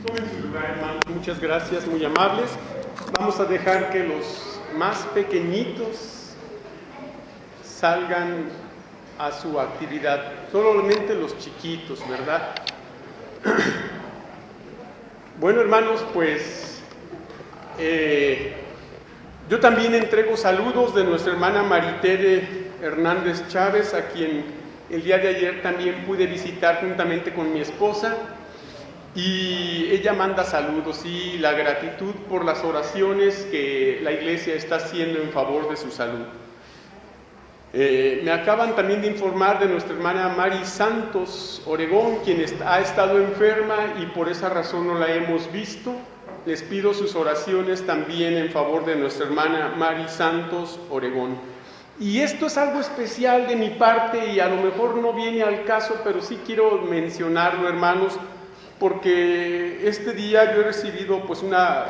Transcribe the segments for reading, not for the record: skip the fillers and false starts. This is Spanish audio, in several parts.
Tomen su lugar, hermanos. Muchas gracias, muy amables. Vamos a dejar que los más pequeñitos salgan a su actividad. Solamente los chiquitos, ¿verdad? Bueno, hermanos, pues yo también entrego saludos de nuestra hermana Maritere Hernández Chávez, a quien el día de ayer también pude visitar juntamente con mi esposa. Y ella manda saludos y la gratitud por las oraciones que la iglesia está haciendo en favor de su salud. Me acaban también de informar de nuestra hermana Mari Santos Oregón, quien ha estado enferma y por esa razón no la hemos visto. Les pido sus oraciones también en favor de nuestra hermana Mari Santos Oregón. Y esto es algo especial de mi parte y a lo mejor no viene al caso, pero sí quiero mencionarlo, hermanos, porque este día yo he recibido, pues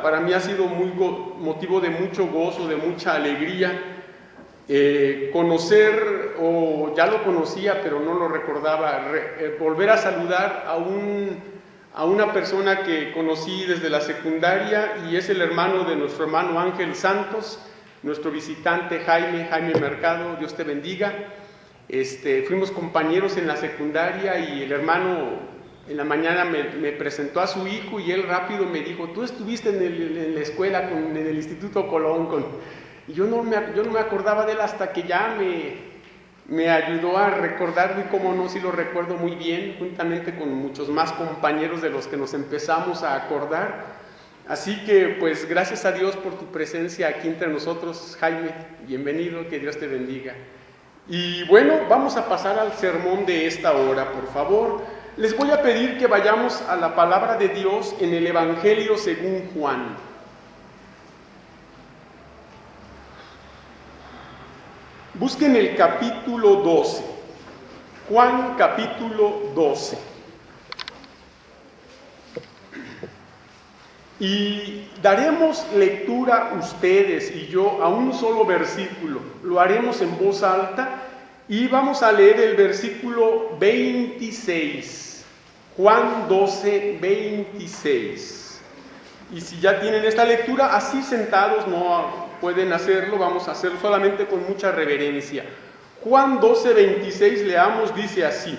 para mí ha sido motivo de mucho gozo, de mucha alegría, conocer, o ya lo conocía pero no lo recordaba, volver a saludar a una persona que conocí desde la secundaria, y es el hermano de nuestro hermano Ángel Santos, nuestro visitante Jaime Mercado, Dios te bendiga. Fuimos compañeros en la secundaria y el hermano en la mañana me presentó a su hijo y él rápido me dijo: tú estuviste en la escuela, en el Instituto Colón. Y yo no me acordaba de él hasta que ya me ayudó a recordarlo, y cómo no, sí lo recuerdo muy bien, juntamente con muchos más compañeros de los que nos empezamos a acordar. Así que pues gracias a Dios por tu presencia aquí entre nosotros, Jaime, bienvenido, que Dios te bendiga. Y bueno, vamos a pasar al sermón de esta hora, por favor. Les voy a pedir que vayamos a la palabra de Dios en el Evangelio según Juan. Busquen el capítulo 12, Juan capítulo 12. Y daremos lectura ustedes y yo a un solo versículo. Lo haremos en voz alta y vamos a leer el versículo 26. Juan 12, 26. Y si ya tienen esta lectura, así sentados no pueden hacerlo, vamos a hacerlo solamente con mucha reverencia. Juan 12, 26, leamos, dice así: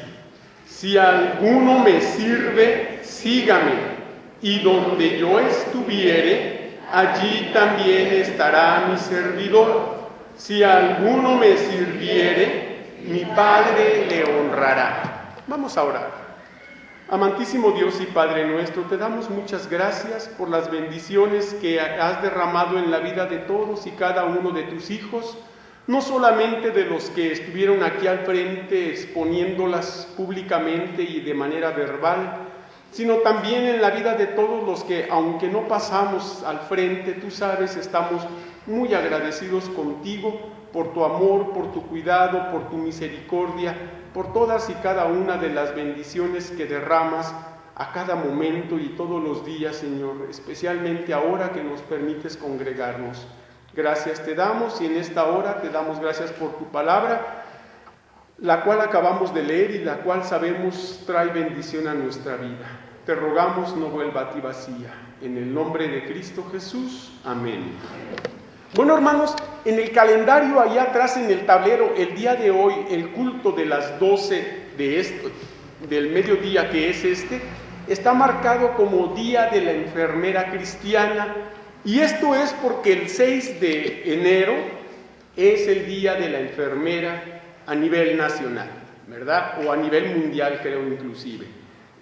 si alguno me sirve, sígame, y donde yo estuviere, allí también estará mi servidor. Si alguno me sirviere, mi Padre le honrará. Vamos a orar. Amantísimo Dios y Padre nuestro, te damos muchas gracias por las bendiciones que has derramado en la vida de todos y cada uno de tus hijos, no solamente de los que estuvieron aquí al frente exponiéndolas públicamente y de manera verbal, sino también en la vida de todos los que, aunque no pasamos al frente, tú sabes, estamos muy agradecidos contigo por tu amor, por tu cuidado, por tu misericordia, por todas y cada una de las bendiciones que derramas a cada momento y todos los días, Señor, especialmente ahora que nos permites congregarnos. Gracias te damos, y en esta hora te damos gracias por tu palabra, la cual acabamos de leer y la cual sabemos trae bendición a nuestra vida. Te rogamos no vuelva a ti vacía. En el nombre de Cristo Jesús. Amén. Bueno, hermanos, en el calendario ahí atrás en el tablero, el día de hoy, el culto de las 12 del mediodía, que es está marcado como Día de la Enfermera Cristiana, y esto es porque el 6 de enero es el Día de la Enfermera a nivel nacional, ¿verdad? O a nivel mundial, creo, inclusive.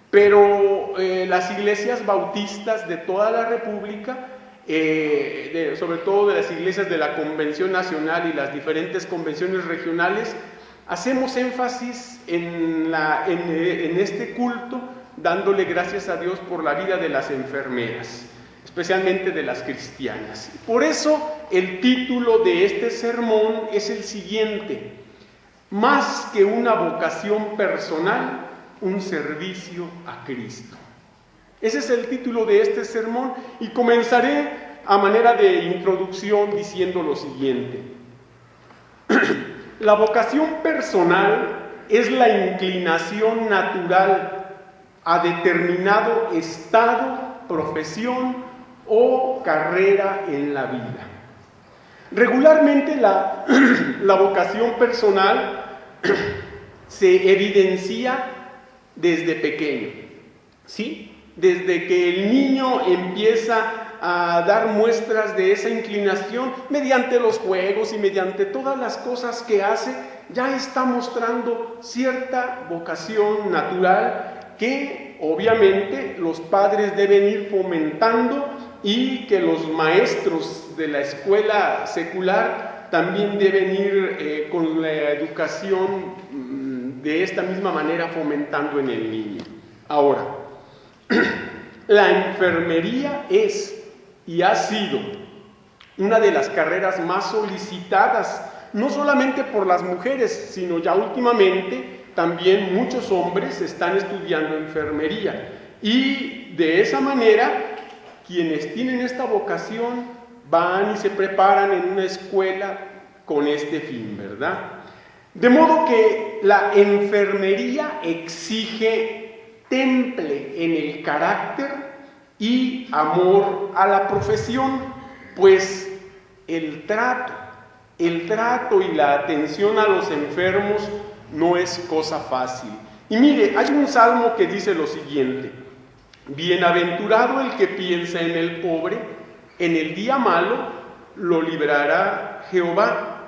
Pero las iglesias bautistas de toda la República, sobre todo de las iglesias de la Convención Nacional y las diferentes convenciones regionales, hacemos énfasis en este culto, dándole gracias a Dios por la vida de las enfermeras, especialmente de las cristianas. Por eso el título de este sermón es el siguiente: más que una vocación personal, un servicio a Cristo. Ese es el título de este sermón, y comenzaré a manera de introducción diciendo lo siguiente. La vocación personal es la inclinación natural a determinado estado profesión o carrera en la vida. Regularmente la vocación personal se evidencia desde pequeño, ¿sí? Desde que el niño empieza a dar muestras de esa inclinación mediante los juegos y mediante todas las cosas que hace, ya está mostrando cierta vocación natural que obviamente los padres deben ir fomentando y que los maestros de la escuela secular también deben ir con la educación de esta misma manera fomentando en el niño. Ahora, la enfermería es y ha sido una de las carreras más solicitadas, no solamente por las mujeres, sino ya últimamente también muchos hombres están estudiando enfermería. Y de esa manera, quienes tienen esta vocación van y se preparan en una escuela con este fin, ¿verdad? De modo que la enfermería exige temple en el carácter y amor a la profesión, pues el trato y la atención a los enfermos no es cosa fácil. Y mire, hay un salmo que dice lo siguiente: bienaventurado el que piensa en el pobre, en el día malo lo librará Jehová.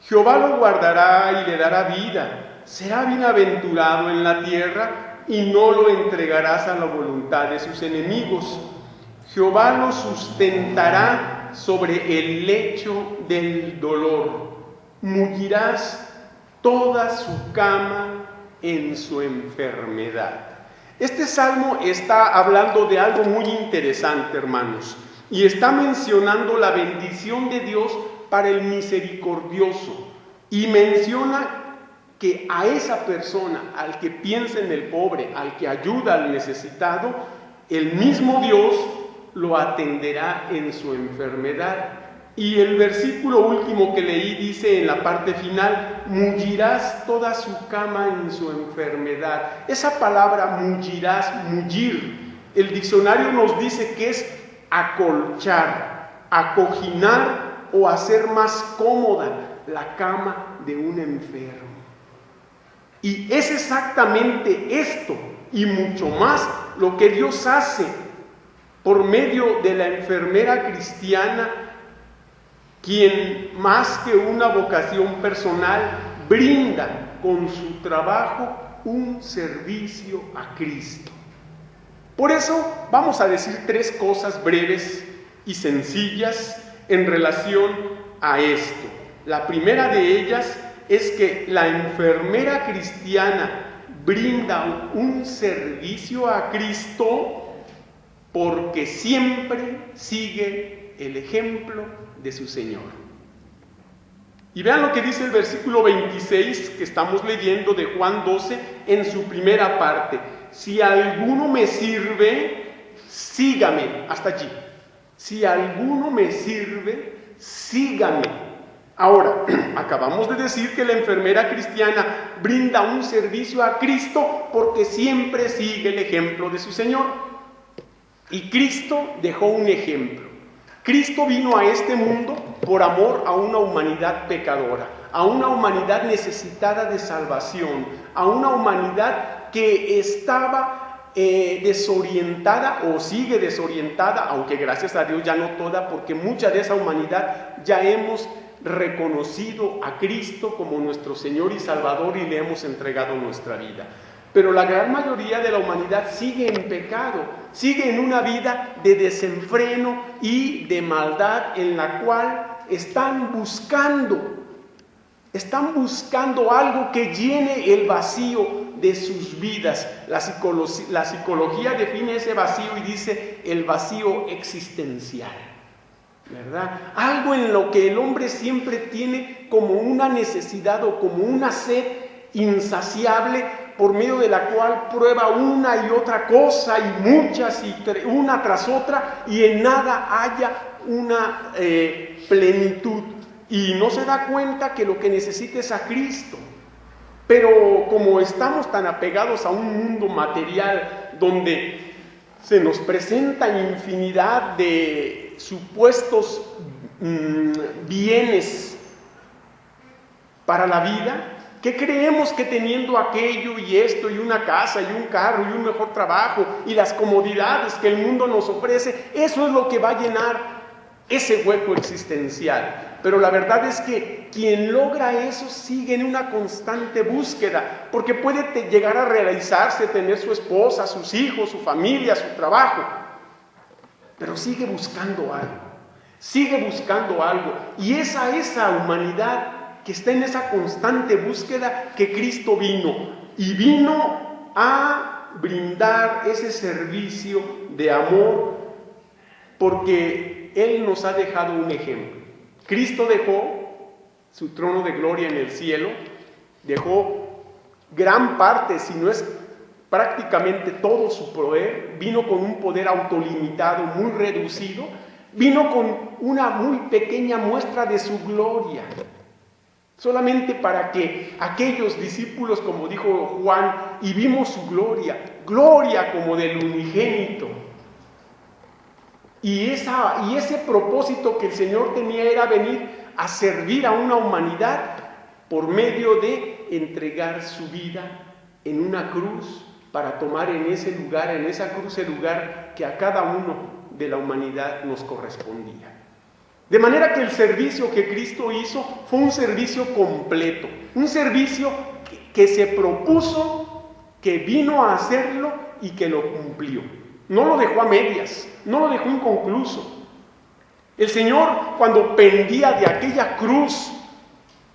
Jehová lo guardará y le dará vida. Será bienaventurado en la tierra y no lo entregarás a la voluntad de sus enemigos. Jehová lo sustentará sobre el lecho del dolor. Mullirás toda su cama en su enfermedad. Este salmo está hablando de algo muy interesante, hermanos, y está mencionando la bendición de Dios para el misericordioso, y menciona que a esa persona, al que piensa en el pobre, al que ayuda al necesitado, el mismo Dios lo atenderá en su enfermedad. Y el versículo último que leí dice en la parte final: mullirás toda su cama en su enfermedad. Esa palabra mullirás, mullir, el diccionario nos dice que es acolchar, acoginar o hacer más cómoda la cama de un enfermo. Y es exactamente esto y mucho más lo que Dios hace por medio de la enfermera cristiana, quien más que una vocación personal brinda con su trabajo un servicio a Cristo. Por eso vamos a decir tres cosas breves y sencillas en relación a esto. La primera de ellas es que la enfermera cristiana brinda un servicio a Cristo porque siempre sigue el ejemplo de su Señor. Y vean lo que dice el versículo 26 que estamos leyendo de Juan 12 en su primera parte: si alguno me sirve, sígame. Hasta allí. Si alguno me sirve, sígame. Ahora, acabamos de decir que la enfermera cristiana brinda un servicio a Cristo porque siempre sigue el ejemplo de su Señor. Y Cristo dejó un ejemplo. Cristo vino a este mundo por amor a una humanidad pecadora, a una humanidad necesitada de salvación, a una humanidad que estaba desorientada o sigue desorientada, aunque gracias a Dios ya no toda, porque mucha de esa humanidad ya hemos reconocido a Cristo como nuestro Señor y Salvador y le hemos entregado nuestra vida. Pero la gran mayoría de la humanidad sigue en pecado, sigue en una vida de desenfreno y de maldad en la cual están buscando algo que llene el vacío de sus vidas. La psicología define ese vacío y dice el vacío existencial, ¿verdad? Algo en lo que el hombre siempre tiene como una necesidad o como una sed insaciable, por medio de la cual prueba una y otra cosa y muchas y una tras otra, y en nada haya una plenitud, y no se da cuenta que lo que necesita es a Cristo. Pero como estamos tan apegados a un mundo material donde se nos presenta infinidad de supuestos bienes para la vida, que creemos que teniendo aquello y esto y una casa y un carro y un mejor trabajo y las comodidades que el mundo nos ofrece, eso es lo que va a llenar ese hueco existencial. Pero la verdad es que quien logra eso sigue en una constante búsqueda, porque puede llegar a realizarse, tener su esposa, sus hijos, su familia, su trabajo, pero sigue buscando algo, y esa humanidad que está en esa constante búsqueda que Cristo vino a brindar ese servicio de amor, porque Él nos ha dejado un ejemplo. Cristo dejó su trono de gloria en el cielo, dejó gran parte, si no es prácticamente todo su poder, vino con un poder autolimitado, muy reducido, vino con una muy pequeña muestra de su gloria, solamente para que aquellos discípulos, como dijo Juan, y vimos su gloria como del unigénito. Y ese propósito que el Señor tenía era venir a servir a una humanidad por medio de entregar su vida en una cruz para tomar en ese lugar, en esa cruz, el lugar que a cada uno de la humanidad nos correspondía. De manera que el servicio que Cristo hizo fue un servicio completo, un servicio que se propuso, que vino a hacerlo y que lo cumplió. No lo dejó a medias, no lo dejó inconcluso. El Señor, cuando pendía de aquella cruz,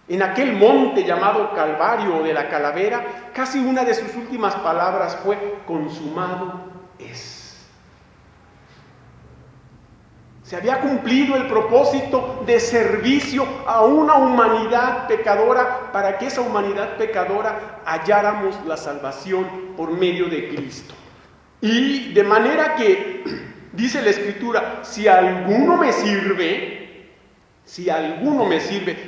en aquel monte llamado Calvario o de la Calavera, casi una de sus últimas palabras fue: consumado es. Se había cumplido el propósito de servicio a una humanidad pecadora, para que esa humanidad pecadora halláramos la salvación por medio de Cristo. Y de manera que, dice la Escritura, si alguno me sirve,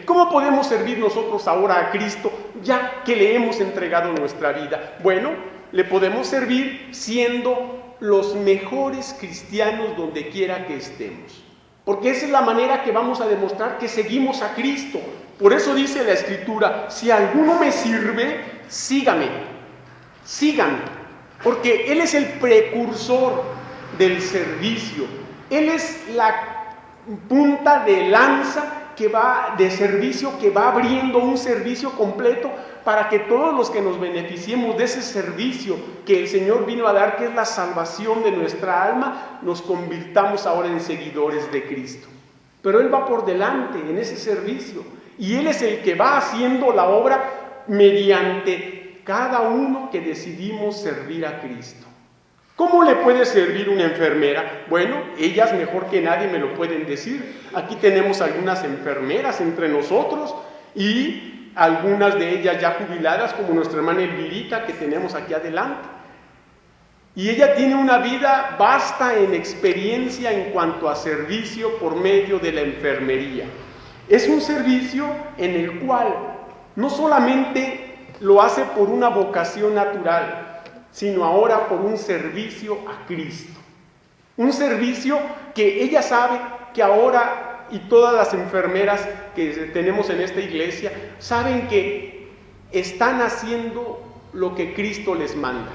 ¿cómo podemos servir nosotros ahora a Cristo ya que le hemos entregado nuestra vida? Bueno, le podemos servir siendo los mejores cristianos donde quiera que estemos, porque esa es la manera que vamos a demostrar que seguimos a Cristo. Por eso dice la Escritura: si alguno me sirve, sígame, porque Él es el precursor del servicio. Él es la punta de lanza de servicio que va abriendo un servicio completo para que todos los que nos beneficiemos de ese servicio que el Señor vino a dar, que es la salvación de nuestra alma, nos convirtamos ahora en seguidores de Cristo. Pero Él va por delante en ese servicio, y Él es el que va haciendo la obra mediante cada uno que decidimos servir a Cristo. ¿Cómo le puede servir una enfermera? Bueno, ellas mejor que nadie me lo pueden decir. Aquí tenemos algunas enfermeras entre nosotros, y algunas de ellas ya jubiladas, como nuestra hermana Elvirita, que tenemos aquí adelante. Y ella tiene una vida vasta en experiencia en cuanto a servicio por medio de la enfermería. Es un servicio en el cual no solamente lo hace por una vocación natural, sino ahora por un servicio a Cristo. Un servicio que ella sabe que ahora, y todas las enfermeras que tenemos en esta iglesia, saben que están haciendo lo que Cristo les manda.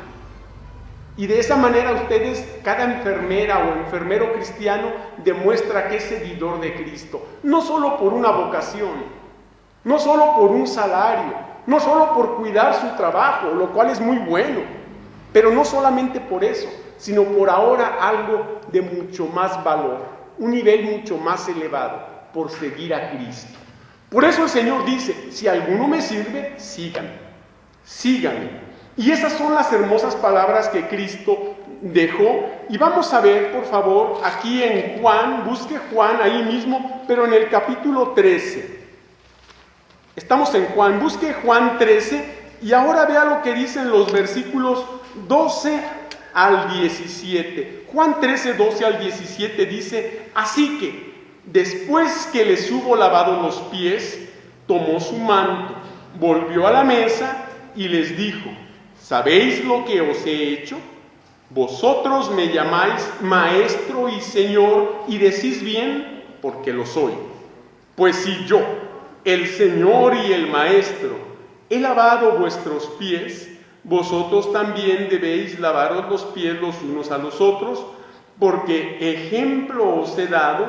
Y de esa manera ustedes, cada enfermera o enfermero cristiano, demuestra que es seguidor de Cristo. No solo por una vocación, no solo por un salario, no solo por cuidar su trabajo, lo cual es muy bueno, pero no solamente por eso, sino por ahora algo de mucho más valor, un nivel mucho más elevado, por seguir a Cristo. Por eso el Señor dice: si alguno me sirve, síganme. Y esas son las hermosas palabras que Cristo dejó. Y vamos a ver, por favor, aquí en Juan, busque Juan ahí mismo, pero en el capítulo 13. Estamos en Juan, busque Juan 13, y ahora vea lo que dicen los versículos 12 al 17. Juan 13, 12 al 17 dice: así que, después que les hubo lavado los pies, tomó su manto, volvió a la mesa y les dijo: ¿sabéis lo que os he hecho? Vosotros me llamáis Maestro y Señor, y decís bien, porque lo soy. Pues si yo, el Señor y el Maestro, he lavado vuestros pies, vosotros también debéis lavaros los pies los unos a los otros, porque ejemplo os he dado,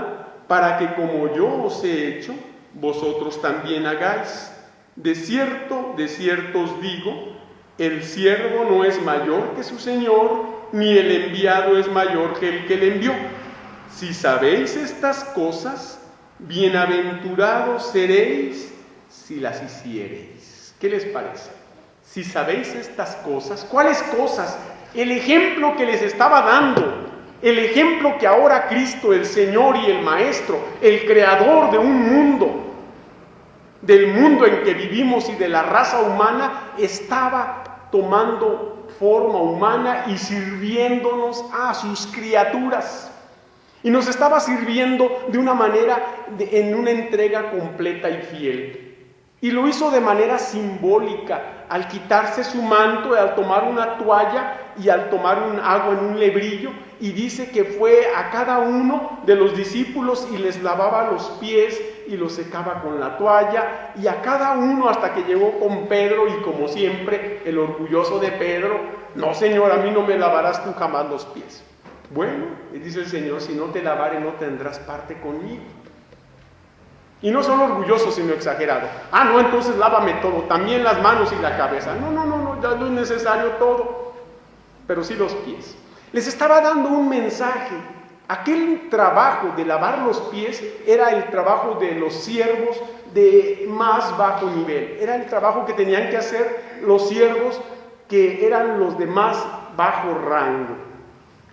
para que como yo os he hecho, vosotros también hagáis. De cierto os digo, el siervo no es mayor que su Señor, ni el enviado es mayor que el que le envió. Si sabéis estas cosas, bienaventurados seréis si las hiciereis. ¿Qué les parece? Si sabéis estas cosas, ¿cuáles cosas? El ejemplo que les estaba dando, el ejemplo que ahora Cristo, el Señor y el Maestro, el Creador de un mundo, del mundo en que vivimos y de la raza humana, estaba tomando forma humana y sirviéndonos a sus criaturas. Y nos estaba sirviendo de una manera, en una entrega completa y fiel. Y lo hizo de manera simbólica, al quitarse su manto, al tomar una toalla y al tomar un agua en un lebrillo, y dice que fue a cada uno de los discípulos y les lavaba los pies y los secaba con la toalla, y a cada uno hasta que llegó con Pedro, y como siempre, el orgulloso de Pedro: no, Señor, a mí no me lavarás tú jamás los pies. Bueno, y dice el Señor: si no te lavare, no tendrás parte conmigo. Y no solo orgulloso, sino exagerado. Ah, no, entonces lávame todo, también las manos y la cabeza. No, ya no es necesario todo, pero sí los pies. Les estaba dando un mensaje. Aquel trabajo de lavar los pies era el trabajo de los siervos de más bajo nivel. Era el trabajo que tenían que hacer los siervos que eran los de más bajo rango.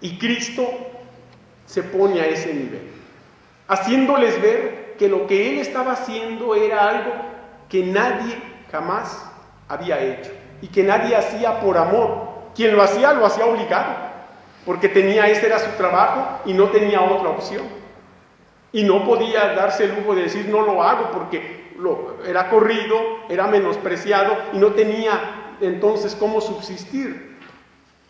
Y Cristo se pone a ese nivel, haciéndoles ver que lo que Él estaba haciendo era algo que nadie jamás había hecho y que nadie hacía por amor. Quien lo hacía obligado, porque ese era su trabajo y no tenía otra opción. Y no podía darse el lujo de decir: no lo hago, porque era corrido, era menospreciado y no tenía entonces cómo subsistir.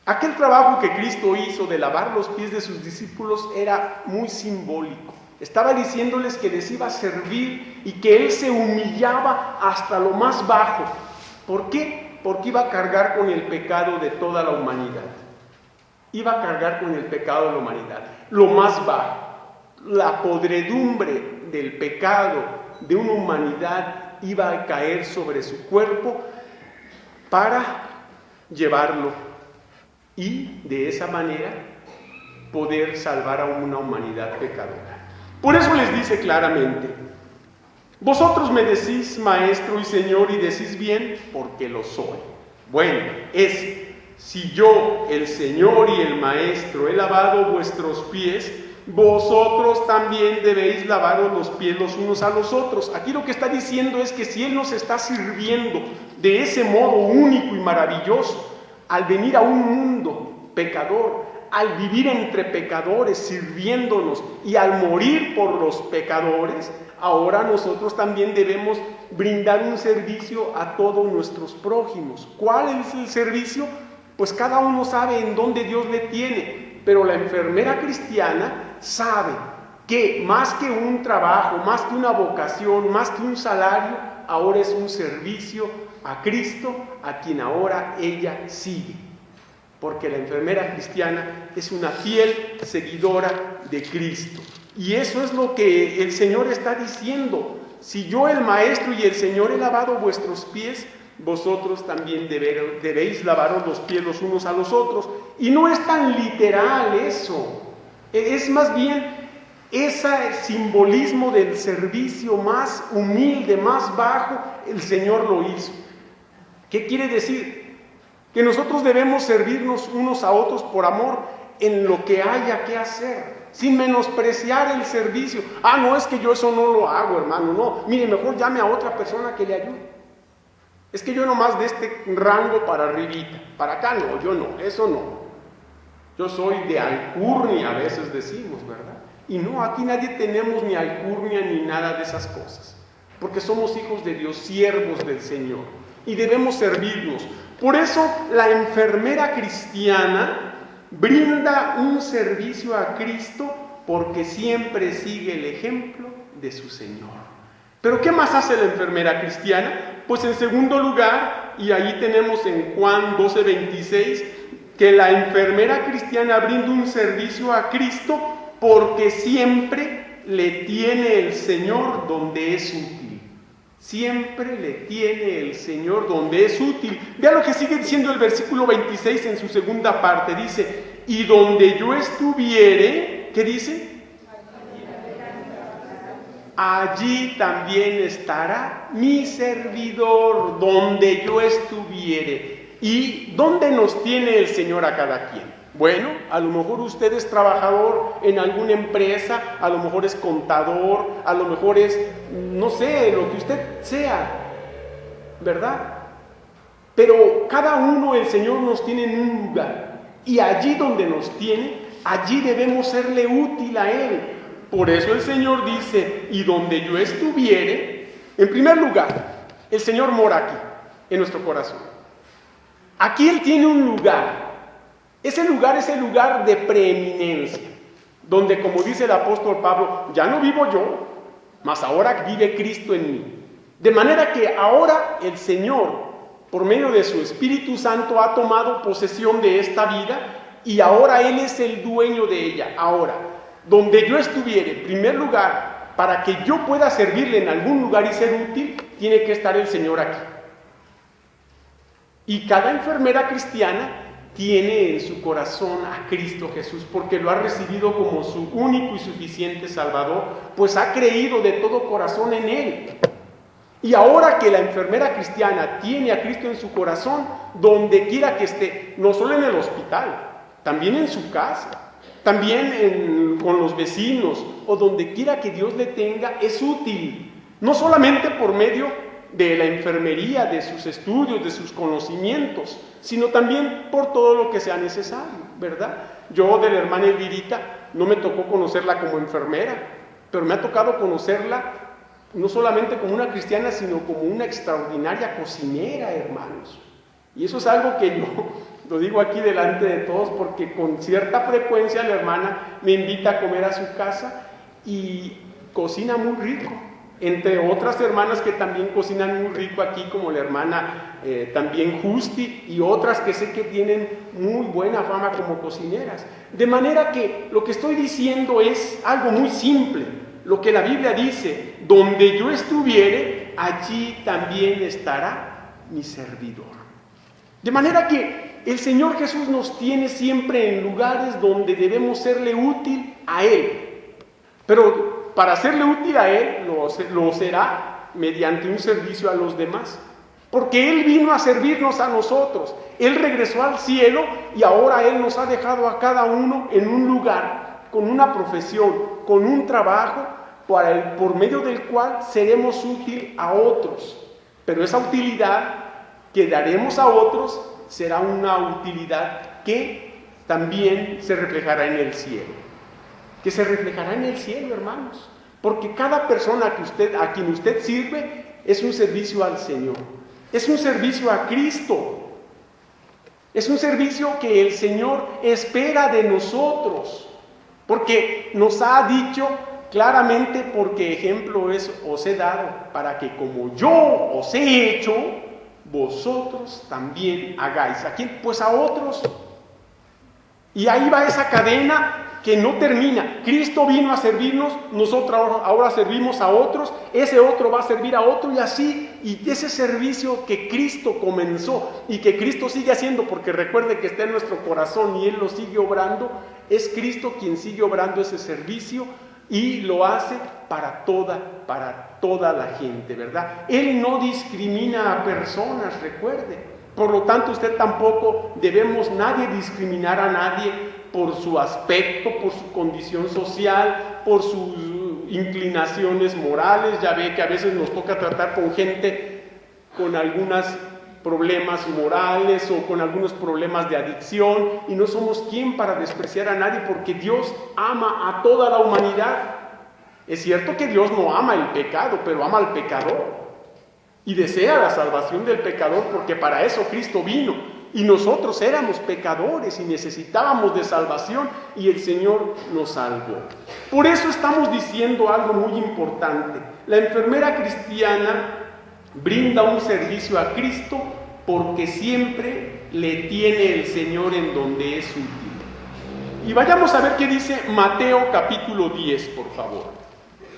Aquel trabajo que Cristo hizo de lavar los pies de sus discípulos era muy simbólico. Estaba diciéndoles que les iba a servir y que Él se humillaba hasta lo más bajo. ¿Por qué? Porque iba a cargar con el pecado de toda la humanidad. Iba a cargar con el pecado de la humanidad. Lo más bajo, la podredumbre del pecado de una humanidad iba a caer sobre su cuerpo para llevarlo y de esa manera poder salvar a una humanidad pecadora. Por eso les dice claramente: vosotros me decís Maestro y Señor, y decís bien, porque lo soy. Bueno, si yo, el Señor y el Maestro, he lavado vuestros pies, vosotros también debéis lavaros los pies los unos a los otros. Aquí lo que está diciendo es que si Él nos está sirviendo de ese modo único y maravilloso, al venir a un mundo pecador, al vivir entre pecadores, sirviéndonos, y al morir por los pecadores, ahora nosotros también debemos brindar un servicio a todos nuestros prójimos. ¿Cuál es el servicio? Pues cada uno sabe en dónde Dios le tiene, pero la enfermera cristiana sabe que más que un trabajo, más que una vocación, más que un salario, ahora es un servicio a Cristo, a quien ahora ella sigue. Porque la enfermera cristiana es una fiel seguidora de Cristo. Y eso es lo que el Señor está diciendo: si yo, el Maestro y el Señor, he lavado vuestros pies, vosotros también debéis lavaros los pies los unos a los otros. Y no es tan literal eso, es más bien ese simbolismo del servicio más humilde, más bajo, el Señor lo hizo. ¿Qué quiere decir? Que nosotros debemos servirnos unos a otros por amor en lo que haya que hacer, sin menospreciar el servicio. Ah, no, es que yo eso no lo hago, hermano, no. Mire, mejor llame a otra persona que le ayude. Es que yo nomás de este rango para arribita, para acá no, yo no, eso no. Yo soy de alcurnia, a veces decimos, ¿verdad? Y no, aquí nadie tenemos ni alcurnia ni nada de esas cosas, porque somos hijos de Dios, siervos del Señor, y debemos servirnos. Por eso la enfermera cristiana brinda un servicio a Cristo porque siempre sigue el ejemplo de su Señor. ¿Pero qué más hace la enfermera cristiana? Pues en segundo lugar, y ahí tenemos en Juan 12:26, que la enfermera cristiana brinda un servicio a Cristo porque siempre le tiene el Señor donde es útil. Siempre le tiene el Señor donde es útil. Vea lo que sigue diciendo el versículo 26 en su segunda parte. Dice, y donde yo estuviere, ¿qué dice? Allí también estará mi servidor, donde yo estuviere. ¿Y dónde nos tiene el Señor a cada quien? Bueno, a lo mejor usted es trabajador en alguna empresa, a lo mejor es contador, a lo mejor es, no sé, lo que usted sea, ¿verdad? Pero cada uno el Señor nos tiene en un lugar, y allí donde nos tiene, allí debemos serle útil a Él. Por eso el Señor dice, y donde yo estuviere, en primer lugar, el Señor mora aquí, en nuestro corazón. Aquí Él tiene un lugar. Ese lugar es el lugar de preeminencia, donde, como dice el apóstol Pablo, ya no vivo yo, mas ahora vive Cristo en mí. De manera que ahora el Señor, por medio de su Espíritu Santo, ha tomado posesión de esta vida y ahora Él es el dueño de ella. Ahora, donde yo estuviere, en primer lugar, para que yo pueda servirle en algún lugar y ser útil, tiene que estar el Señor aquí. Y cada enfermera cristiana tiene en su corazón a Cristo Jesús, porque lo ha recibido como su único y suficiente Salvador, pues ha creído de todo corazón en Él. Y ahora que la enfermera cristiana tiene a Cristo en su corazón, donde quiera que esté, no solo en el hospital, también en su casa, también con los vecinos, o donde quiera que Dios le tenga, es útil, no solamente por medio de la enfermería, de sus estudios, de sus conocimientos, sino también por todo lo que sea necesario, ¿verdad? Yo de la hermana Elvirita no me tocó conocerla como enfermera, pero me ha tocado conocerla no solamente como una cristiana, sino como una extraordinaria cocinera, hermanos. Y eso es algo que yo lo digo aquí delante de todos, porque con cierta frecuencia la hermana me invita a comer a su casa y cocina muy rico. Entre otras hermanas que también cocinan muy rico aquí, como la hermana también Justi, y otras que sé que tienen muy buena fama como cocineras. De manera que lo que estoy diciendo es algo muy simple, lo que la Biblia dice, donde yo estuviere, allí también estará mi servidor. De manera que el Señor Jesús nos tiene siempre en lugares donde debemos serle útil a Él, pero para serle útil a Él, lo será mediante un servicio a los demás. Porque Él vino a servirnos a nosotros. Él regresó al cielo y ahora Él nos ha dejado a cada uno en un lugar, con una profesión, con un trabajo, por medio del cual seremos útil a otros. Pero esa utilidad que daremos a otros será una utilidad que también se reflejará en el cielo. Que se reflejará en el cielo, hermanos, porque cada persona a quien usted sirve es un servicio al Señor, es un servicio a Cristo, es un servicio que el Señor espera de nosotros, porque nos ha dicho claramente, porque ejemplo os he dado, para que como yo os he hecho, vosotros también hagáis. ¿A quién? Pues a otros. Y ahí va esa cadena que no termina. Cristo vino a servirnos, nosotros ahora servimos a otros, ese otro va a servir a otro y así, y ese servicio que Cristo comenzó y que Cristo sigue haciendo, porque recuerde que está en nuestro corazón y Él lo sigue obrando, es Cristo quien sigue obrando ese servicio y lo hace para toda la gente, ¿verdad? Él no discrimina a personas, recuerde. Por lo tanto, usted tampoco nadie discriminar a nadie por su aspecto, por su condición social, por sus inclinaciones morales. Ya ve que a veces nos toca tratar con gente con algunos problemas morales o con algunos problemas de adicción, y no somos quien para despreciar a nadie, porque Dios ama a toda la humanidad. Es cierto que Dios no ama el pecado, pero ama al pecador. Y desea la salvación del pecador, porque para eso Cristo vino. y nosotros éramos pecadores y necesitábamos de salvación y el Señor nos salvó. Por eso estamos diciendo algo muy importante. La enfermera cristiana brinda un servicio a Cristo porque siempre le tiene el Señor en donde es útil. Y vayamos a ver qué dice Mateo capítulo 10, por favor.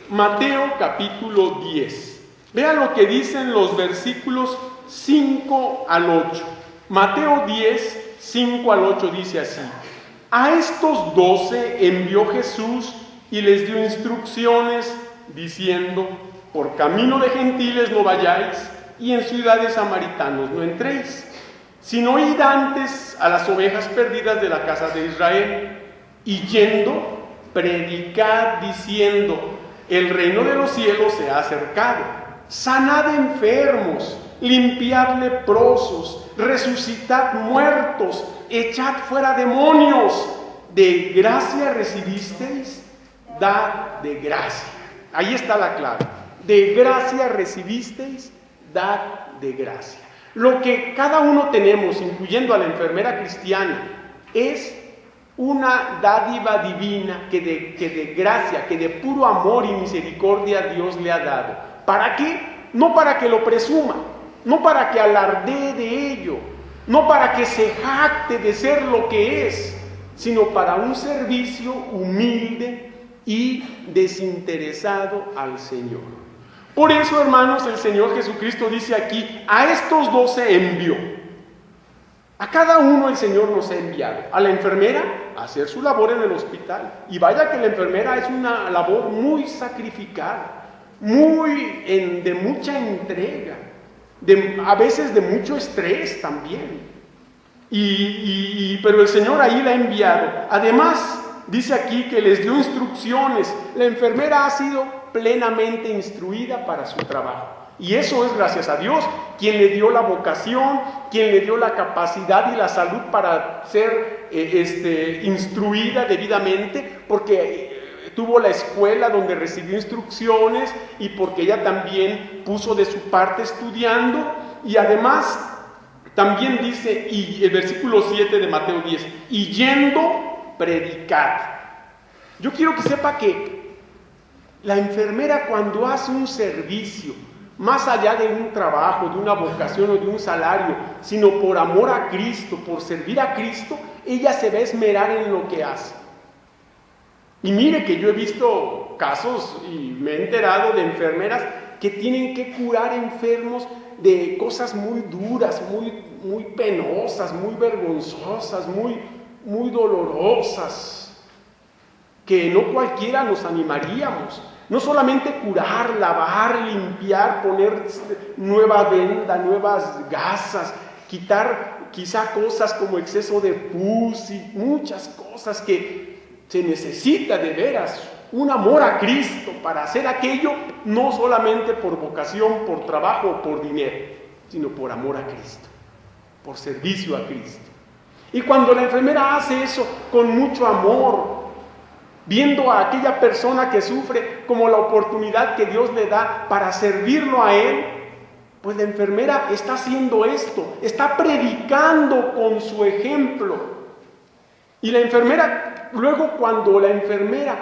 Mateo capítulo 10. Vean lo que dicen los versículos 5 al 8. Mateo 10, 5 al 8 dice así: a estos 12 envió Jesús y les dio instrucciones diciendo: por camino de gentiles no vayáis, y en ciudades samaritanos no entréis, sino id antes a las ovejas perdidas de la casa de Israel, y yendo, predicad diciendo: el reino de los cielos se ha acercado, sanad enfermos, limpiad leprosos, resucitad muertos, echad fuera demonios, de gracia recibisteis, dad de gracia. Ahí está la clave. De gracia recibisteis, dad de gracia. Lo que cada uno tenemos, incluyendo a la enfermera cristiana, es una dádiva divina que de gracia, que de puro amor y misericordia Dios le ha dado. ¿Para qué? No para que lo presuma, no para que alardee de ello, no para que se jacte de ser lo que es, sino para un servicio humilde y desinteresado al Señor. Por eso, hermanos, el Señor Jesucristo dice aquí: a estos 12 envió. A cada uno el Señor nos ha enviado. A la enfermera a hacer su labor en el hospital. Y vaya que la enfermera es una labor muy sacrificada, de mucha entrega, a veces de mucho estrés también. Pero el Señor ahí la ha enviado. Además, dice aquí que les dio instrucciones. La enfermera ha sido plenamente instruida para su trabajo. Y eso es gracias a Dios, quien le dio la vocación, quien le dio la capacidad y la salud para ser instruida debidamente, porque tuvo la escuela donde recibió instrucciones y porque ella también puso de su parte estudiando. Y además también dice, y el versículo 7 de Mateo 10, y yendo, predicad. Yo quiero que sepa que la enfermera, cuando hace un servicio, más allá de un trabajo, de una vocación o de un salario, sino por amor a Cristo, por servir a Cristo, ella se va a esmerar en lo que hace. Y mire que yo he visto casos y me he enterado de enfermeras que tienen que curar enfermos de cosas muy duras, muy penosas, muy vergonzosas, muy dolorosas, que no cualquiera nos animaríamos. No solamente curar, lavar, limpiar, poner nueva venda, nuevas gasas, quitar quizá cosas como exceso de pus y muchas cosas que se necesita de veras un amor a Cristo para hacer aquello, no solamente por vocación, por trabajo o por dinero, sino por amor a Cristo, por servicio a Cristo. Y cuando la enfermera hace eso con mucho amor, viendo a aquella persona que sufre como la oportunidad que Dios le da para servirlo a Él, pues la enfermera está haciendo esto, está predicando con su ejemplo. Y la enfermera, luego cuando la enfermera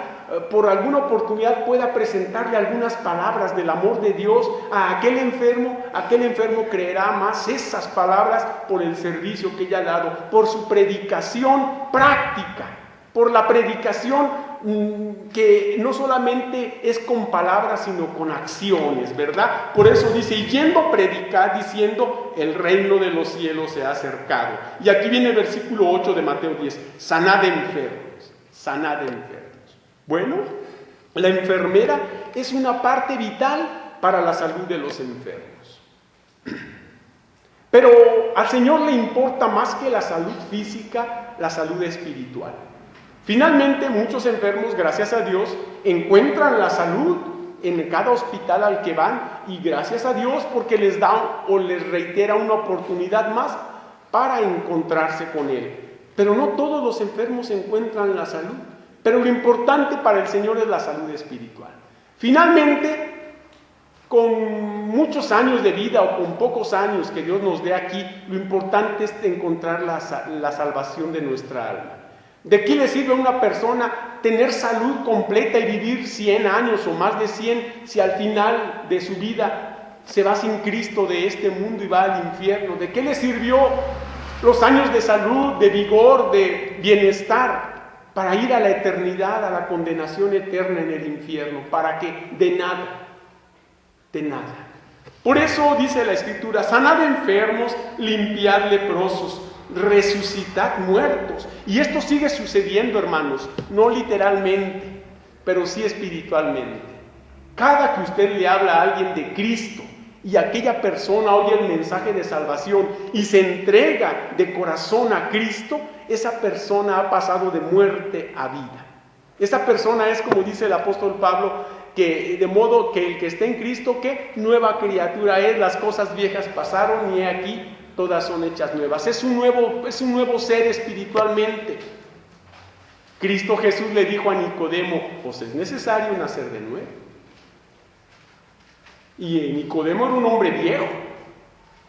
por alguna oportunidad pueda presentarle algunas palabras del amor de Dios a aquel enfermo creerá más esas palabras por el servicio que ella ha dado, por su predicación práctica, por la predicación que no solamente es con palabras, sino con acciones, ¿verdad? Por eso dice, y yendo a predicar, diciendo, el reino de los cielos se ha acercado. Y aquí viene el versículo 8 de Mateo 10, sanad enfermos, sanad enfermos. Bueno, la enfermera es una parte vital para la salud de los enfermos. Pero al Señor le importa más que la salud física, la salud espiritual. Finalmente, muchos enfermos, gracias a Dios, encuentran la salud en cada hospital al que van, y gracias a Dios porque les da o les reitera una oportunidad más para encontrarse con Él. Pero no todos los enfermos encuentran la salud, pero lo importante para el Señor es la salud espiritual. Finalmente, con muchos años de vida o con pocos años que Dios nos dé aquí, lo importante es encontrar la salvación de nuestra alma. ¿De qué le sirve a una persona tener salud completa y vivir 100 años o más de 100 si al final de su vida se va sin Cristo de este mundo y va al infierno? ¿De qué le sirvió los años de salud, de vigor, de bienestar para ir a la eternidad, a la condenación eterna en el infierno? ¿Para qué? De nada, de nada. Por eso dice la Escritura: sanad enfermos, limpiad leprosos, resucitad muertos. Y esto sigue sucediendo, hermanos, no literalmente, pero sí espiritualmente. Cada que usted le habla a alguien de Cristo y aquella persona oye el mensaje de salvación y se entrega de corazón a Cristo, esa persona ha pasado de muerte a vida. Esa persona es, como dice el apóstol Pablo, que de modo que el que esté en Cristo, ¿qué? Nueva criatura es, las cosas viejas pasaron y he aquí todas son hechas nuevas. Es un nuevo ser espiritualmente. Cristo Jesús le dijo a Nicodemo: pues es necesario nacer de nuevo. Y Nicodemo era un hombre viejo,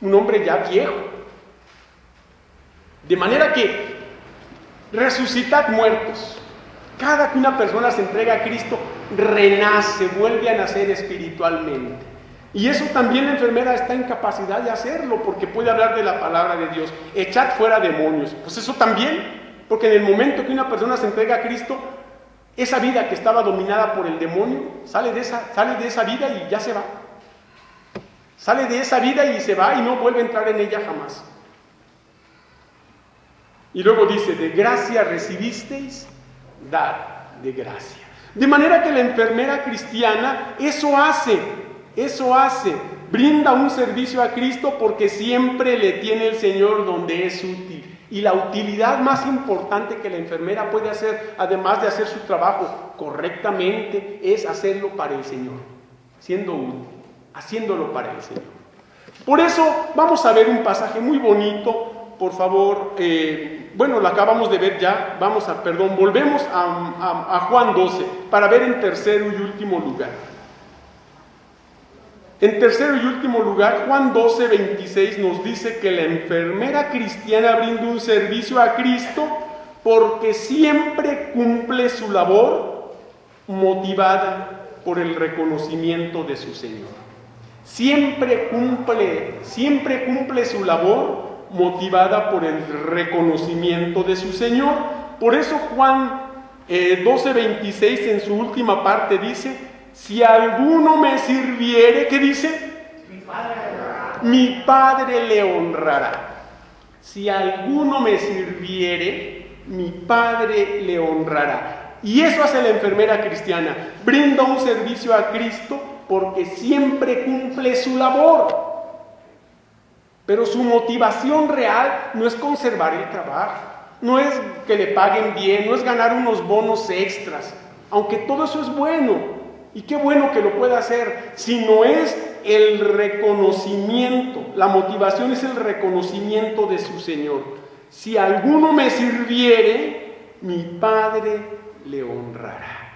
un hombre ya viejo. De manera que resucitad muertos. Cada que una persona se entrega a Cristo, renace, vuelve a nacer espiritualmente. Y eso también la enfermera está en capacidad de hacerlo, porque puede hablar de la palabra de Dios. Echad fuera demonios. Pues eso también, porque en el momento que una persona se entrega a Cristo, esa vida que estaba dominada por el demonio, sale de esa vida y ya se va. Sale de esa vida y se va y no vuelve a entrar en ella jamás. Y luego dice: de gracia recibisteis, dad de gracia. De manera que la enfermera cristiana eso hace, brinda un servicio a Cristo porque siempre le tiene el Señor donde es útil. Y la utilidad más importante que la enfermera puede hacer, además de hacer su trabajo correctamente, es hacerlo para el Señor, siendo útil, haciéndolo para el Señor. Por eso vamos a ver un pasaje muy bonito. Por favor, lo acabamos de ver ya, volvemos a Juan 12, para ver en tercero y último lugar. En tercero y último lugar, Juan 12, 26 nos dice que la enfermera cristiana brinda un servicio a Cristo porque siempre cumple su labor motivada por el reconocimiento de su Señor. Siempre cumple su labor motivada por el reconocimiento de su Señor. Por eso Juan 12:26 en su última parte dice: si alguno me sirviere, ¿qué dice? Mi Padre le honrará. Si alguno me sirviere, mi Padre le honrará. Y eso hace la enfermera cristiana, brinda un servicio a Cristo porque siempre cumple su labor. Pero su motivación real no es conservar el trabajo, no es que le paguen bien, no es ganar unos bonos extras, aunque todo eso es bueno, y qué bueno que lo pueda hacer, sino es el reconocimiento. La motivación es el reconocimiento de su Señor. Si alguno me sirviere, mi Padre le honrará.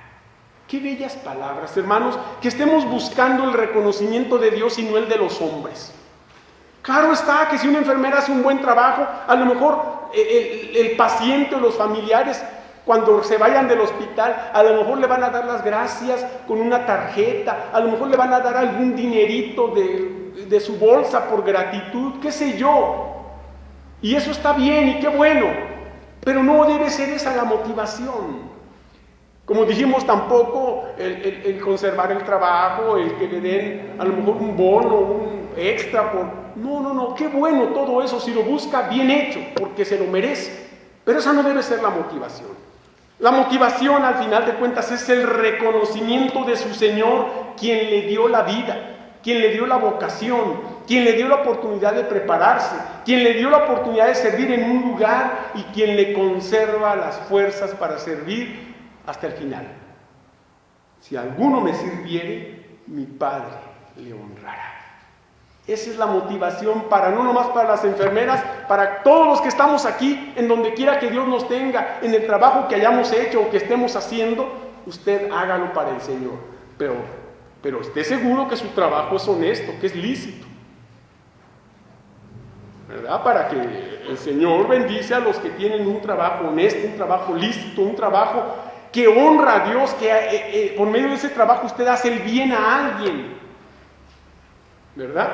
Qué bellas palabras, hermanos, que estemos buscando el reconocimiento de Dios y no el de los hombres. Claro está que si una enfermera hace un buen trabajo, a lo mejor el paciente o los familiares, cuando se vayan del hospital, a lo mejor le van a dar las gracias con una tarjeta, a lo mejor le van a dar algún dinerito de su bolsa por gratitud, qué sé yo. Y eso está bien y qué bueno, pero no debe ser esa la motivación. Como dijimos, tampoco el conservar el trabajo, el que le den a lo mejor un bono, un extra por... No, qué bueno todo eso si lo busca bien hecho, porque se lo merece. Pero esa no debe ser la motivación. La motivación, al final de cuentas, es el reconocimiento de su Señor, quien le dio la vida, quien le dio la vocación, quien le dio la oportunidad de prepararse, quien le dio la oportunidad de servir en un lugar y quien le conserva las fuerzas para servir hasta el final. Si alguno me sirviere, mi Padre le honrará. Esa es la motivación no nomás para las enfermeras, para todos los que estamos aquí, en donde quiera que Dios nos tenga, en el trabajo que hayamos hecho o que estemos haciendo, usted hágalo para el Señor. Pero pero esté seguro que su trabajo es honesto, que es lícito, ¿verdad? Para que el Señor bendice a los que tienen un trabajo honesto, un trabajo lícito, un trabajo que honra a Dios, que por medio de ese trabajo usted hace el bien a alguien, ¿verdad?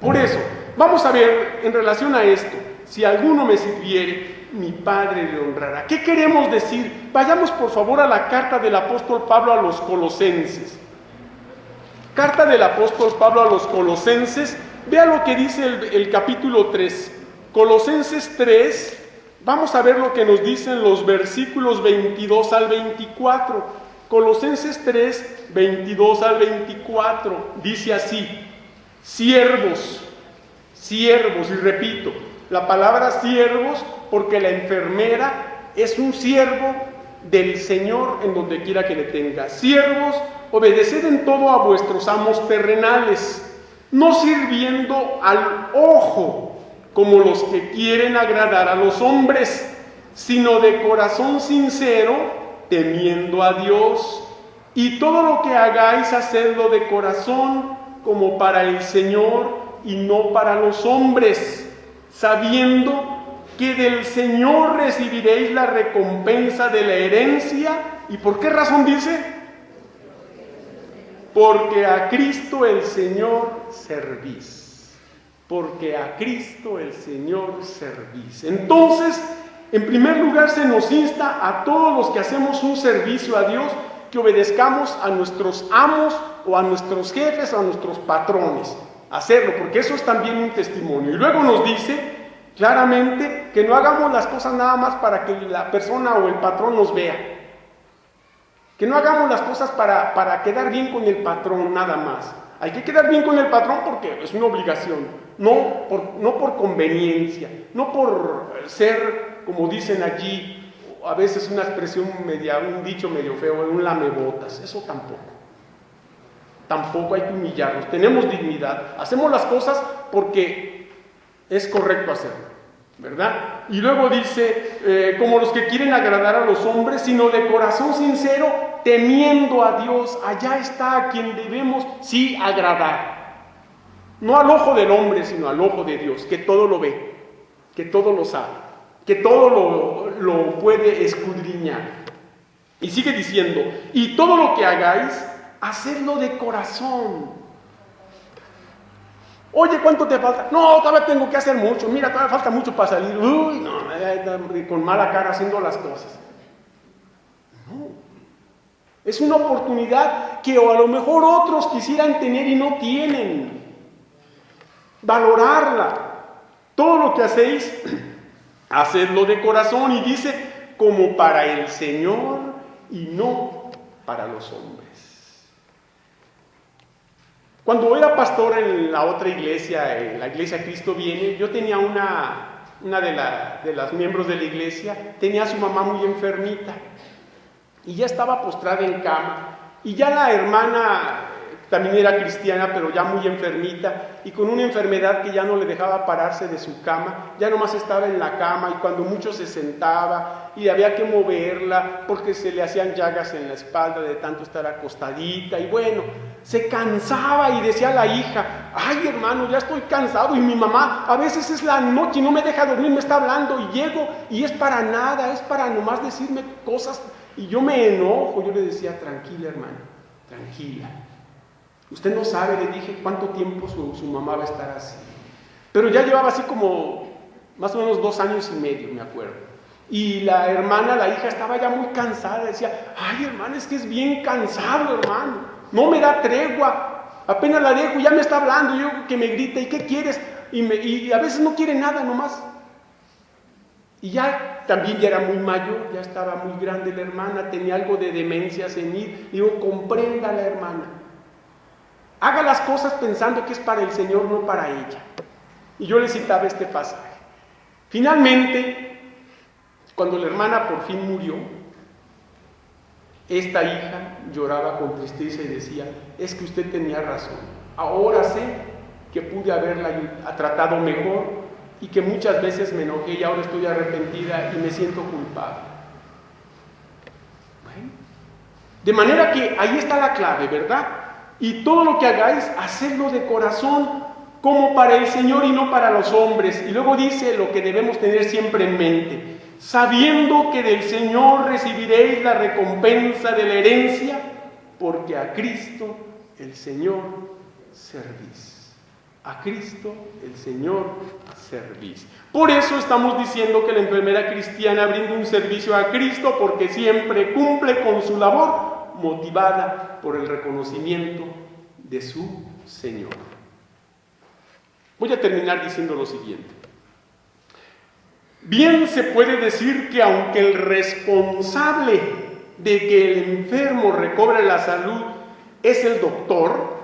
Por eso, vamos a ver en relación a esto, si alguno me sirviere, mi Padre le honrará. ¿Qué queremos decir? Vayamos por favor a la carta del apóstol Pablo a los Colosenses. Carta del apóstol Pablo a los Colosenses, vea lo que dice el capítulo 3. Colosenses 3, vamos a ver lo que nos dicen los versículos 22 al 24. Colosenses 3, 22 al 24, dice así: siervos, y repito, la palabra siervos, porque la enfermera es un siervo del Señor en donde quiera que le tenga. Siervos, obedeced en todo a vuestros amos terrenales, no sirviendo al ojo como los que quieren agradar a los hombres, sino de corazón sincero, temiendo a Dios. Y todo lo que hagáis, hacedlo de corazón, como para el Señor y no para los hombres, sabiendo que del Señor recibiréis la recompensa de la herencia. ¿Y por qué razón dice? Porque a Cristo el Señor servís. Porque a Cristo el Señor servís. Entonces, en primer lugar se nos insta a todos los que hacemos un servicio a Dios que obedezcamos a nuestros amos o a nuestros jefes o a nuestros patrones. Hacerlo, porque eso es también un testimonio. Y luego nos dice claramente que no hagamos las cosas nada más para que la persona o el patrón nos vea. Que no hagamos las cosas para quedar bien con el patrón nada más. Hay que quedar bien con el patrón porque es una obligación, no por conveniencia, no por ser, como dicen allí, a veces una expresión un dicho medio feo, un lamebotas. Eso tampoco hay que humillarnos. Tenemos dignidad, hacemos las cosas porque es correcto hacerlo, ¿verdad? Y luego dice, como los que quieren agradar a los hombres, sino de corazón sincero, temiendo a Dios. Allá está a quien debemos sí agradar, no al ojo del hombre, sino al ojo de Dios, que todo lo ve, que todo lo sabe, que todo lo puede escudriñar. Y sigue diciendo, y todo lo que hagáis, hacedlo de corazón. Oye, ¿cuánto te falta? No, todavía tengo que hacer mucho. Mira, todavía falta mucho para salir. Uy, no, con mala cara haciendo las cosas. No. Es una oportunidad que a lo mejor otros quisieran tener y no tienen. Valorarla. Todo lo que hacéis, hacedlo de corazón. Y dice, como para el Señor y no para los hombres. Cuando era pastor en la otra iglesia, en la iglesia Cristo Viene, yo tenía una de las miembros de la iglesia, tenía a su mamá muy enfermita y ya estaba postrada en cama, y ya la hermana también era cristiana, pero ya muy enfermita y con una enfermedad que ya no le dejaba pararse de su cama, ya nomás estaba en la cama y cuando mucho se sentaba y había que moverla porque se le hacían llagas en la espalda de tanto estar acostadita, y bueno, se cansaba y decía a la hija, ay hermano, ya estoy cansado, y mi mamá a veces es la noche y no me deja dormir, me está hablando y llego y es para nada, es para nomás decirme cosas y yo me enojo. Yo le decía, tranquila hermano, tranquila, usted no sabe, le dije, cuánto tiempo su mamá va a estar así. Pero ya llevaba así como más o menos 2 años y medio, me acuerdo. Y la hermana, la hija, estaba ya muy cansada, decía, ay hermano, es que es bien cansado hermano, no me da tregua, apenas la dejo, ya me está hablando, yo que me grita, ¿y qué quieres? Y a veces no quiere nada nomás. Y ya también ya era muy mayor, ya estaba muy grande la hermana, tenía algo de demencia senil. Digo, comprenda a la hermana, haga las cosas pensando que es para el Señor, no para ella. Y yo le citaba este pasaje. Finalmente, cuando la hermana por fin murió, esta hija lloraba con tristeza y decía, es que usted tenía razón, ahora sé que pude haberla tratado mejor y que muchas veces me enojé y ahora estoy arrepentida y me siento culpable. Bueno, de manera que ahí está la clave, ¿verdad? Y todo lo que hagáis, hacedlo de corazón, como para el Señor y no para los hombres. Y luego dice lo que debemos tener siempre en mente: sabiendo que del Señor recibiréis la recompensa de la herencia, porque a Cristo el Señor servís. A Cristo el Señor servís. Por eso estamos diciendo que la enfermera cristiana brinda un servicio a Cristo, porque siempre cumple con su labor, motivada por el reconocimiento de su Señor. Voy a terminar diciendo lo siguiente. Bien se puede decir que aunque el responsable de que el enfermo recobre la salud es el doctor,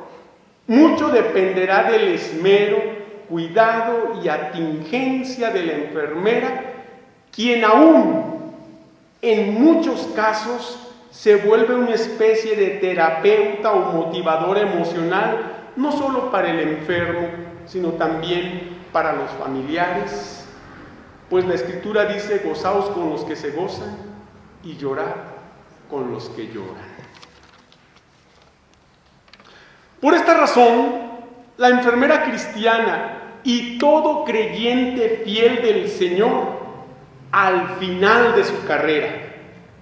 mucho dependerá del esmero, cuidado y atingencia de la enfermera, quien aún en muchos casos se vuelve una especie de terapeuta o motivador emocional, no solo para el enfermo, sino también para los familiares. Pues la Escritura dice: gozaos con los que se gozan y llorad con los que lloran. Por esta razón, la enfermera cristiana y todo creyente fiel del Señor, al final de su carrera,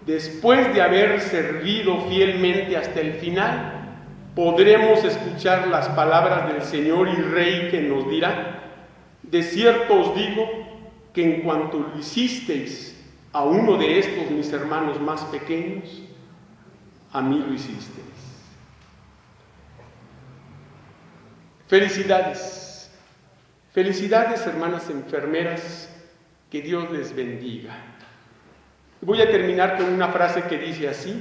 después de haber servido fielmente hasta el final, podremos escuchar las palabras del Señor y Rey que nos dirá: de cierto os digo que en cuanto lo hicisteis a uno de estos mis hermanos más pequeños, a mí lo hicisteis. Felicidades, felicidades hermanas enfermeras, que Dios les bendiga. Voy a terminar con una frase que dice así: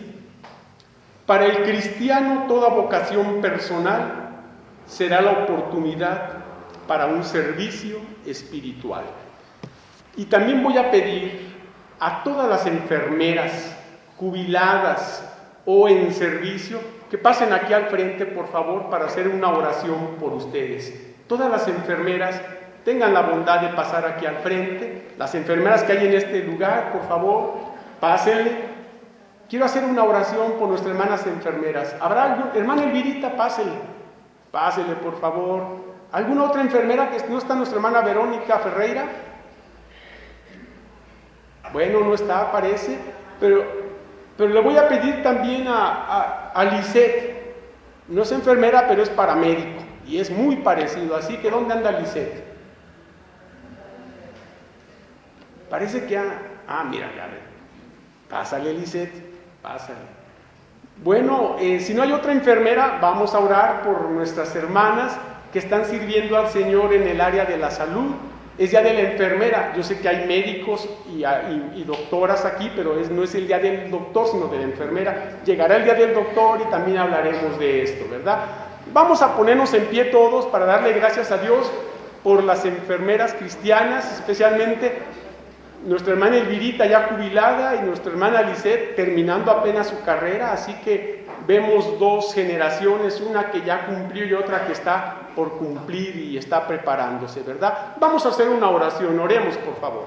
para el cristiano toda vocación personal será la oportunidad para un servicio espiritual. Y también voy a pedir a todas las enfermeras jubiladas o en servicio que pasen aquí al frente, por favor, para hacer una oración por ustedes. Todas las enfermeras tengan la bondad de pasar aquí al frente. Las enfermeras que hay en este lugar, por favor, pásenle. Quiero hacer una oración por nuestras hermanas enfermeras. ¿Habrá algún? Hermana Elvirita, pásele. Pásele, por favor. ¿Alguna otra enfermera que no está? Nuestra hermana Verónica Ferreira. Bueno, no está, parece, pero le voy a pedir también a Lisette. No es enfermera, pero es paramédico y es muy parecido. Así que, ¿dónde anda Lisette? Parece que mira, ya ve. Pásale, Lisette, pásale. Bueno, si no hay otra enfermera, vamos a orar por nuestras hermanas que están sirviendo al Señor en el área de la salud. Es día de la enfermera. Yo sé que hay médicos y doctoras aquí, pero no es el día del doctor, sino de la enfermera. Llegará el día del doctor y también hablaremos de esto, ¿verdad? Vamos a ponernos en pie todos para darle gracias a Dios por las enfermeras cristianas, especialmente nuestra hermana Elvirita ya jubilada y nuestra hermana Lisette terminando apenas su carrera. Así que vemos dos generaciones, una que ya cumplió y otra que está por cumplir y está preparándose, ¿verdad? Vamos a hacer una oración, oremos por favor.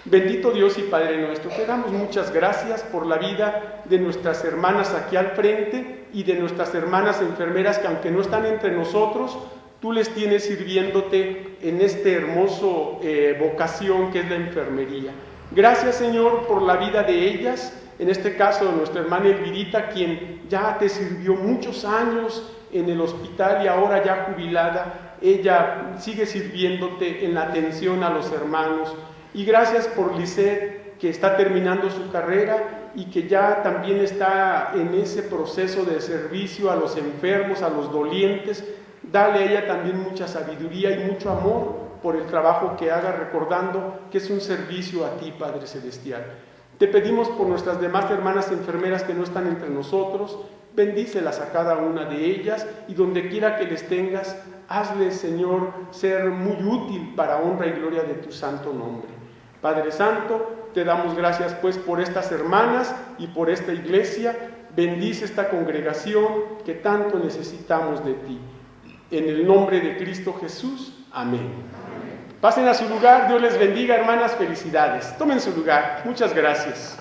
Bendito Dios y Padre nuestro, te damos muchas gracias por la vida de nuestras hermanas aquí al frente y de nuestras hermanas enfermeras que, aunque no están entre nosotros, tú les tienes sirviéndote en este hermoso vocación que es la enfermería. Gracias, Señor, por la vida de ellas, en este caso de nuestra hermana Elvirita, quien ya te sirvió muchos años en el hospital y ahora ya jubilada, ella sigue sirviéndote en la atención a los hermanos. Y gracias por Lisette, que está terminando su carrera y que ya también está en ese proceso de servicio a los enfermos, a los dolientes. Dale a ella también mucha sabiduría y mucho amor por el trabajo que haga, recordando que es un servicio a ti, Padre Celestial. Te pedimos por nuestras demás hermanas enfermeras que no están entre nosotros, bendícelas a cada una de ellas y donde quiera que les tengas, hazles, Señor, ser muy útil para honra y gloria de tu santo nombre. Padre Santo, te damos gracias pues por estas hermanas y por esta iglesia. Bendice esta congregación que tanto necesitamos de ti. En el nombre de Cristo Jesús, amén. Pasen a su lugar, Dios les bendiga, hermanas, felicidades. Tomen su lugar, muchas gracias.